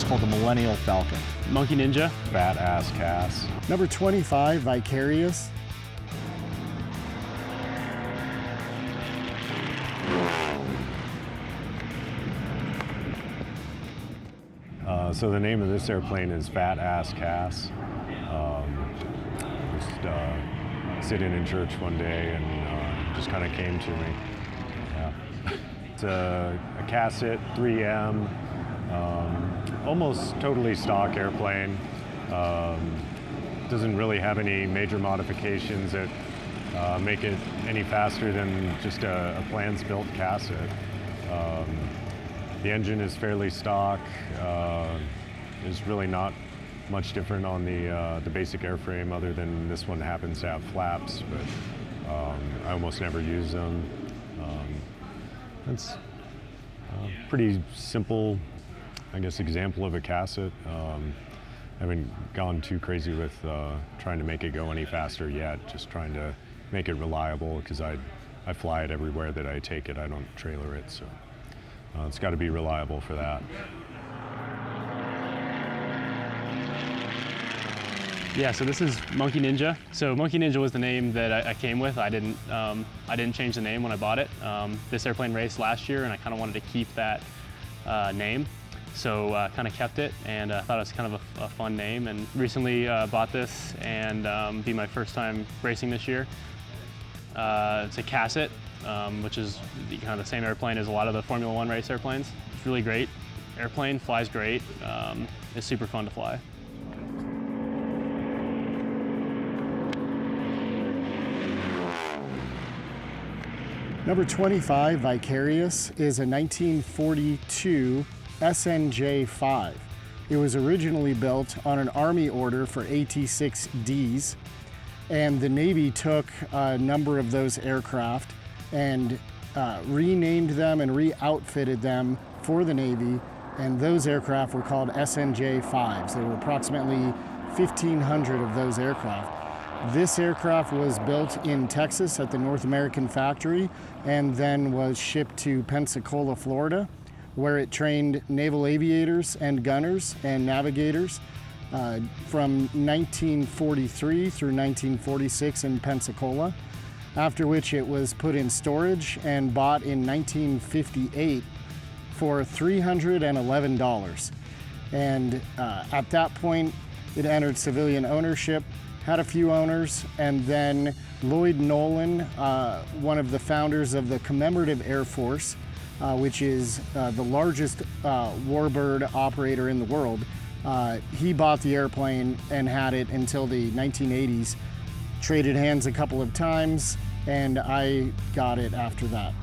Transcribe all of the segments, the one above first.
called the Millennial Falcon. Monkey Ninja. Badass Cass. Number 25, Vicarious. So the name of this airplane is Badass Cass. Sitting in church one day and just kind of came to me. Yeah. It's a Casset 3M, almost totally stock airplane. Doesn't really have any major modifications that make it any faster than just a plans-built Casset. The engine is fairly stock. There's really not much different on the basic airframe other than this one happens to have flaps, but I almost never use them. It's a pretty simple, I guess, example of a Casset. I haven't gone too crazy with trying to make it go any faster yet, just trying to make it reliable because I fly it everywhere that I take it. I don't trailer it, so it's got to be reliable for that. Yeah, so this is Monkey Ninja. So Monkey Ninja was the name that I came with. I didn't change the name when I bought it. This airplane raced last year, and I kind of wanted to keep that name. So kind of kept it, and thought it was kind of a fun name. And recently bought this, and be my first time racing this year. It's a Casset, which is kind of the same airplane as a lot of the Formula One race airplanes. It's really great airplane, flies great. It's super fun to fly. Number 25, Vicarious, is a 1942 SNJ-5. It was originally built on an Army order for AT-6Ds, and the Navy took a number of those aircraft and renamed them and re-outfitted them for the Navy, and those aircraft were called SNJ-5s. There were approximately 1,500 of those aircraft. This aircraft was built in Texas at the North American factory and then was shipped to Pensacola, Florida, where it trained naval aviators and gunners and navigators from 1943 through 1946 in Pensacola, after which it was put in storage and bought in 1958 for $311. And at that point, it entered civilian ownership, had a few owners, and then Lloyd Nolan, one of the founders of the Commemorative Air Force, which is the largest warbird operator in the world, he bought the airplane and had it until the 1980s, traded hands a couple of times, and I got it after that.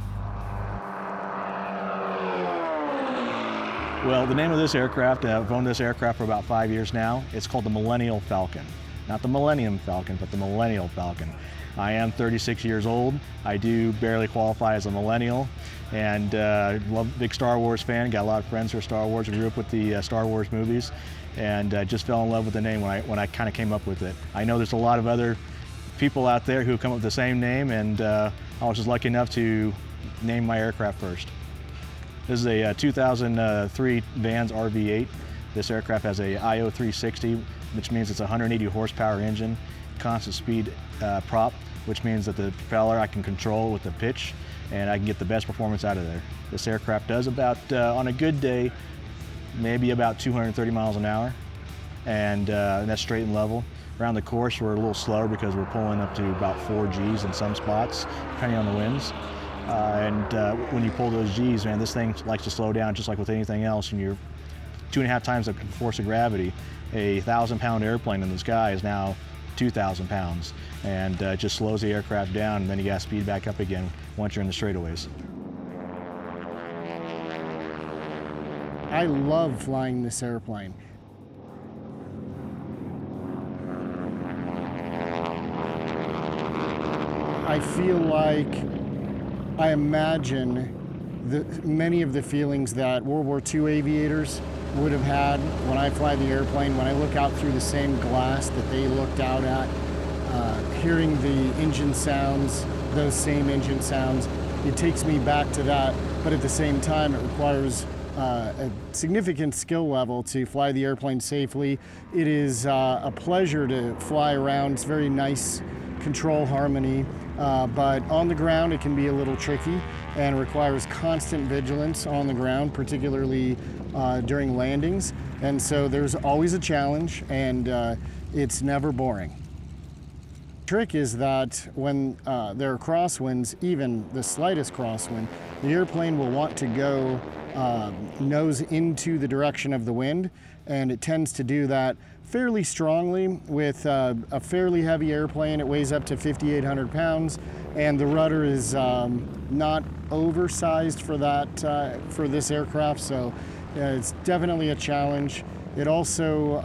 Well, the name of this aircraft, I've owned this aircraft for about 5 years now. It's called the Millennial Falcon. Not the Millennium Falcon, but the Millennial Falcon. I am 36 years old. I do barely qualify as a millennial, and big Star Wars fan. Got a lot of friends who are Star Wars. I grew up with the Star Wars movies, and just fell in love with the name when I kind of came up with it. I know there's a lot of other people out there who come up with the same name, and I was just lucky enough to name my aircraft first. This is a 2003 Vans RV-8. This aircraft has a IO 360, which means it's a 180 horsepower engine, constant speed prop, which means that the propeller I can control with the pitch, and I can get the best performance out of there. This aircraft does about, on a good day, maybe about 230 miles an hour, and that's straight and level. Around the course, we're a little slower because we're pulling up to about 4 Gs in some spots, depending on the winds. When you pull those Gs, man, this thing likes to slow down just like with anything else. When you're 2.5 times the force of gravity, a 1,000-pound airplane in the sky is now 2,000 pounds, and it just slows the aircraft down, and then you got to speed back up again once you're in the straightaways. I love flying this airplane. I feel like I imagine many of the feelings that World War II aviators would have had when I fly the airplane, when I look out through the same glass that they looked out at, hearing the engine sounds, those same engine sounds, it takes me back to that, but at the same time it requires a significant skill level to fly the airplane safely. It is a pleasure to fly around. It's very nice control harmony, but on the ground it can be a little tricky and requires constant vigilance on the ground, particularly during landings. And so there's always a challenge, and it's never boring. The trick is that when there are crosswinds, even the slightest crosswind, the airplane will want to go nose into the direction of the wind, and it tends to do that fairly strongly with a fairly heavy airplane. It weighs up to 5,800 pounds, and the rudder is not oversized for that for this aircraft, so it's definitely a challenge. It also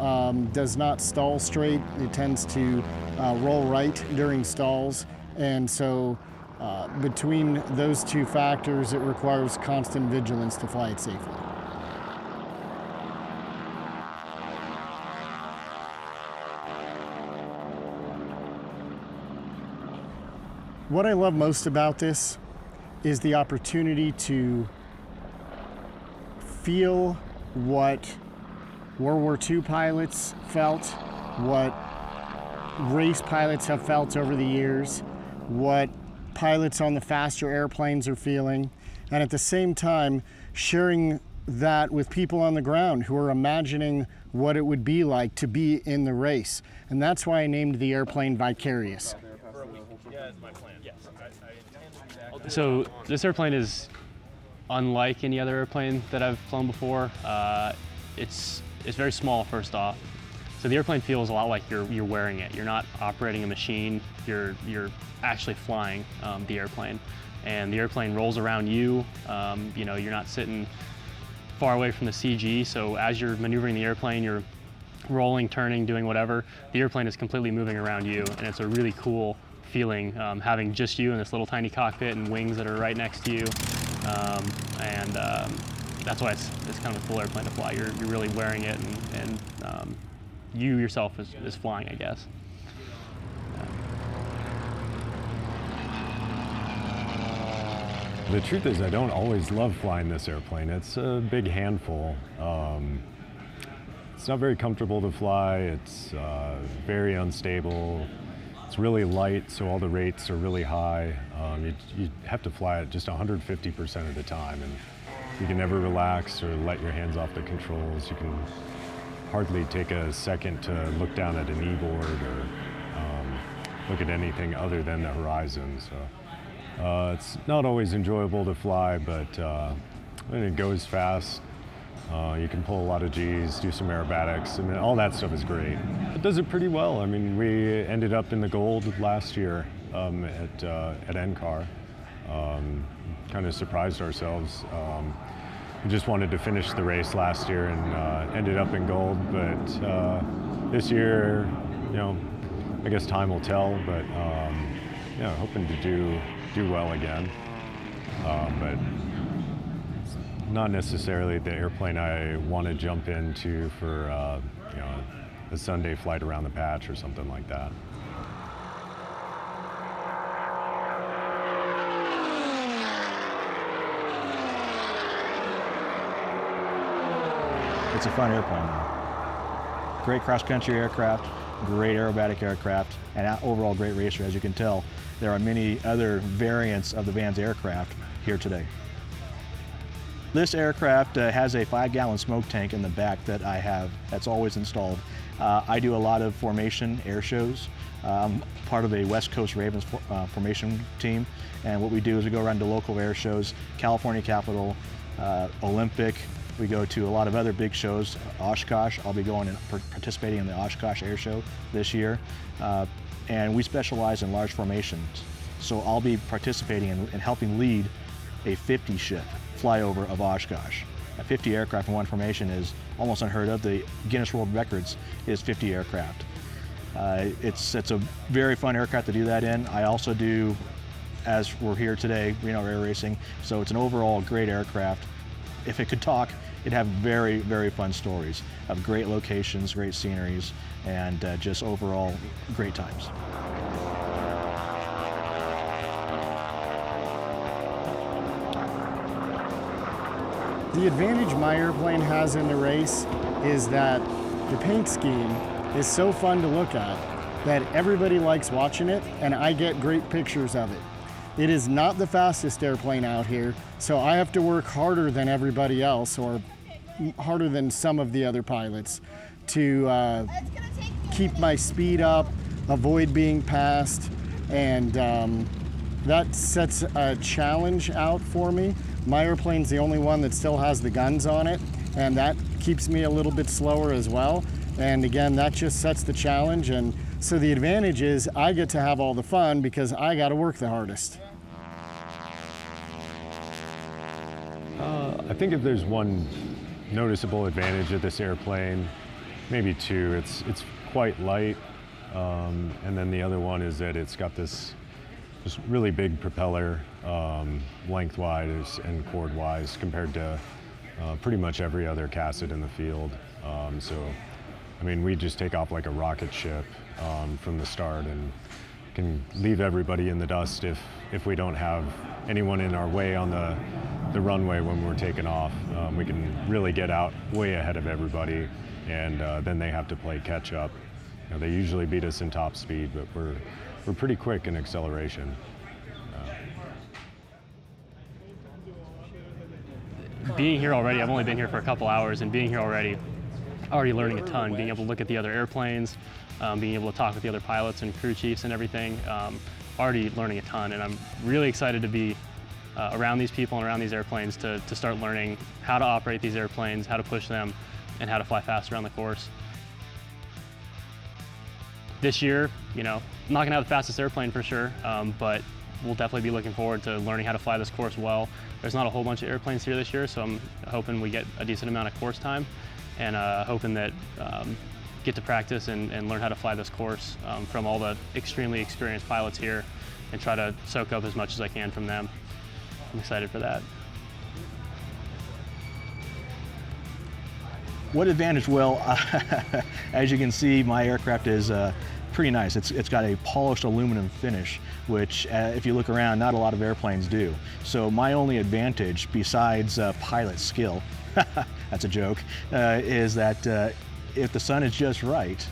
does not stall straight. It tends to roll right during stalls, and so between those two factors, it requires constant vigilance to fly it safely. What I love most about this is the opportunity to feel what World War II pilots felt, what race pilots have felt over the years, what pilots on the faster airplanes are feeling, and at the same time sharing that with people on the ground who are imagining what it would be like to be in the race. And that's why I named the airplane Vicarious. So this airplane is unlike any other airplane that I've flown before. It's very small, first off. So the airplane feels a lot like you're wearing it. You're not operating a machine. You're actually flying the airplane, and the airplane rolls around you. You know, you're not sitting far away from the CG. So as you're maneuvering the airplane, you're rolling, turning, doing whatever. The airplane is completely moving around you, and it's a really cool feeling having just you in this little tiny cockpit and wings that are right next to you. That's why it's kind of a cool airplane to fly. You're really wearing it, and you yourself is flying, I guess. The truth is, I don't always love flying this airplane. It's a big handful. It's not very comfortable to fly. It's very unstable. It's really light, so all the rates are really high. You have to fly it just 150% of the time, and you can never relax or let your hands off the controls. You can hardly take a second to look down at an e-board or look at anything other than the horizon. So it's not always enjoyable to fly, but when it goes fast, you can pull a lot of G's, do some aerobatics. I mean, all that stuff is great. It does it pretty well. I mean, we ended up in the gold last year at NCAR. Kind of surprised ourselves. We just wanted to finish the race last year and ended up in gold. But this year, you know, I guess time will tell. But yeah, hoping to do well again. But not necessarily the airplane I want to jump into for you know, a Sunday flight around the patch or something like that. It's a fun airplane though. Great cross-country aircraft, great aerobatic aircraft, and overall great racer. As you can tell, there are many other variants of the Vans aircraft here today. This aircraft has a 5-gallon smoke tank in the back that I have, that's always installed. I do a lot of formation air shows. I'm part of a West Coast Ravens formation team, and what we do is we go around to local air shows, California Capitol, Olympic. We go to a lot of other big shows, Oshkosh. I'll be going and participating in the Oshkosh Air Show this year. And we specialize in large formations. So I'll be participating in helping lead a 50 ship flyover of Oshkosh. A 50 aircraft in one formation is almost unheard of. The Guinness World Records is 50 aircraft. It's a very fun aircraft to do that in. I also do, as we're here today, Reno Air Racing. So it's an overall great aircraft. If it could talk, it'd have very, very fun stories of great locations, great sceneries, and just overall great times. The advantage my airplane has in the race is that the paint scheme is so fun to look at that everybody likes watching it, and I get great pictures of it. It is not the fastest airplane out here, so I have to work harder than everybody else, or harder than some of the other pilots, to keep my speed up, avoid being passed, and that sets a challenge out for me. My airplane's the only one that still has the guns on it, and that keeps me a little bit slower as well. And again, that just sets the challenge. And so the advantage is I get to have all the fun because I got to work the hardest. I think if there's one noticeable advantage of this airplane, maybe two, it's quite light. And then the other one is that it's got this really big propeller, lengthwise and chord-wise, compared to pretty much every other casset in the field. So, I mean, we just take off like a rocket ship from the start and can leave everybody in the dust if we don't have anyone in our way on the runway when we're taking off. We can really get out way ahead of everybody, and then they have to play catch up. You know, they usually beat us in top speed, but we're pretty quick in acceleration. Being here already, I've only been here for a couple hours, and being here already learning a ton, being able to look at the other airplanes, being able to talk with the other pilots and crew chiefs and everything, already learning a ton, and I'm really excited to be around these people and around these airplanes to start learning how to operate these airplanes, how to push them, and how to fly fast around the course. This year, you know, I'm not gonna have the fastest airplane for sure, but we'll definitely be looking forward to learning how to fly this course well. There's not a whole bunch of airplanes here this year, so I'm hoping we get a decent amount of course time, and hoping that get to practice and learn how to fly this course from all the extremely experienced pilots here, and try to soak up as much as I can from them. I'm excited for that. What advantage? Well, as you can see, my aircraft is pretty nice. It's got a polished aluminum finish, which if you look around, not a lot of airplanes do. So my only advantage, besides pilot skill, that's a joke, is that if the sun is just right,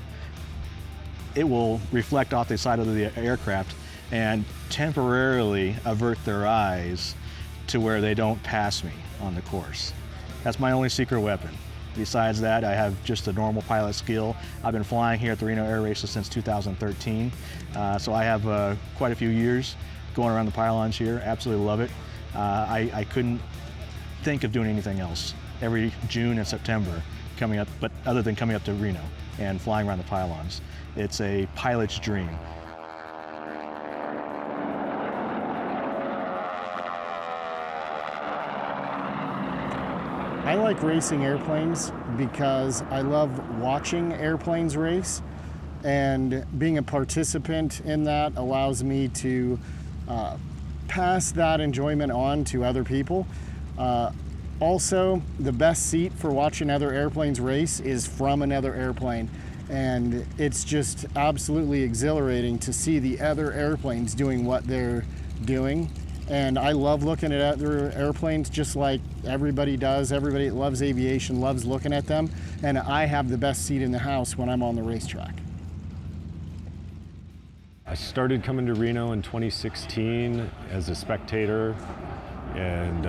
it will reflect off the side of the aircraft and temporarily avert their eyes to where they don't pass me on the course. That's my only secret weapon. Besides that, I have just a normal pilot skill. I've been flying here at the Reno Air Races since 2013, so I have quite a few years going around the pylons here. Absolutely love it. I couldn't think of doing anything else every June and September coming up, but other than coming up to Reno and flying around the pylons. It's a pilot's dream. I like racing airplanes because I love watching airplanes race, and being a participant in that allows me to pass that enjoyment on to other people. Also, the best seat for watching other airplanes race is from another airplane, and it's just absolutely exhilarating to see the other airplanes doing what they're doing. And I love looking at other airplanes just like everybody does. Everybody that loves aviation loves looking at them. And I have the best seat in the house when I'm on the racetrack. I started coming to Reno in 2016 as a spectator, and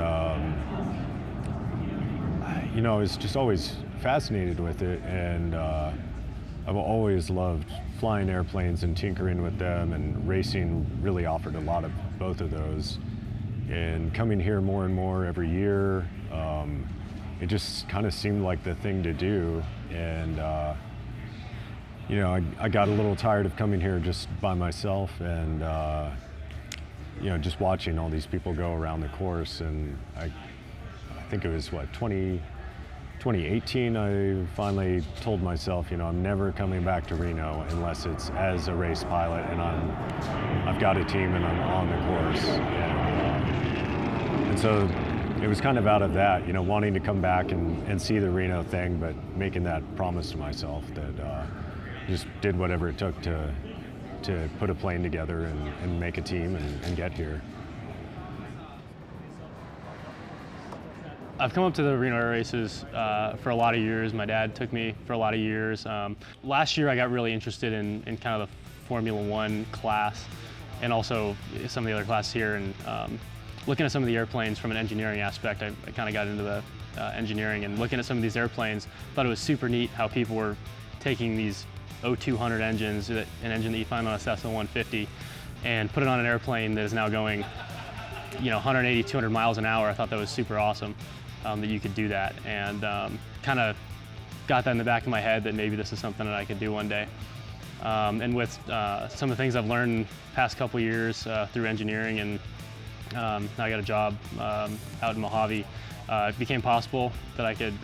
you know, I was just always fascinated with it, and I've always loved flying airplanes and tinkering with them, and racing really offered a lot of both of those. And coming here more and more every year, it just kind of seemed like the thing to do. And you know, I got a little tired of coming here just by myself, and you know, just watching all these people go around the course. And I think it was 2018, I finally told myself, you know, I'm never coming back to Reno unless it's as a race pilot and I've got a team and I'm on the course. And so it was kind of out of that, you know, wanting to come back and see the Reno thing, but making that promise to myself that just did whatever it took to put a plane together and make a team and get here. I've come up to the Reno Air Races for a lot of years. My dad took me for a lot of years. Last year I got really interested in kind of the Formula One class and also some of the other classes here. And looking at some of the airplanes from an engineering aspect, I kind of got into the engineering and looking at some of these airplanes, thought it was super neat how people were taking these 0200 engines, an engine that you find on a Cessna 150, and put it on an airplane that is now going 180, 200 miles an hour. I thought that was super awesome that you could do that, and kind of got that in the back of my head that maybe this is something that I could do one day. And with some of the things I've learned past couple years through engineering, and now I got a job out in Mojave, it became possible that I could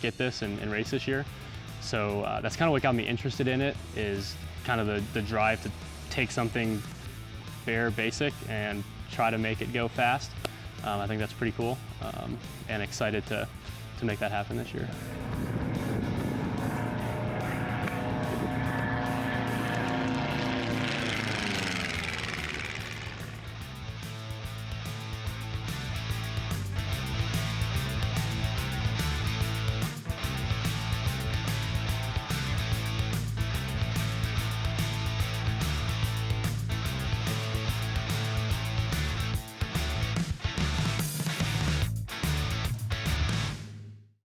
get this and race this year. So that's kind of what got me interested in it, is kind of the drive to take something bare basic and try to make it go fast. I think that's pretty cool, and excited to make that happen this year.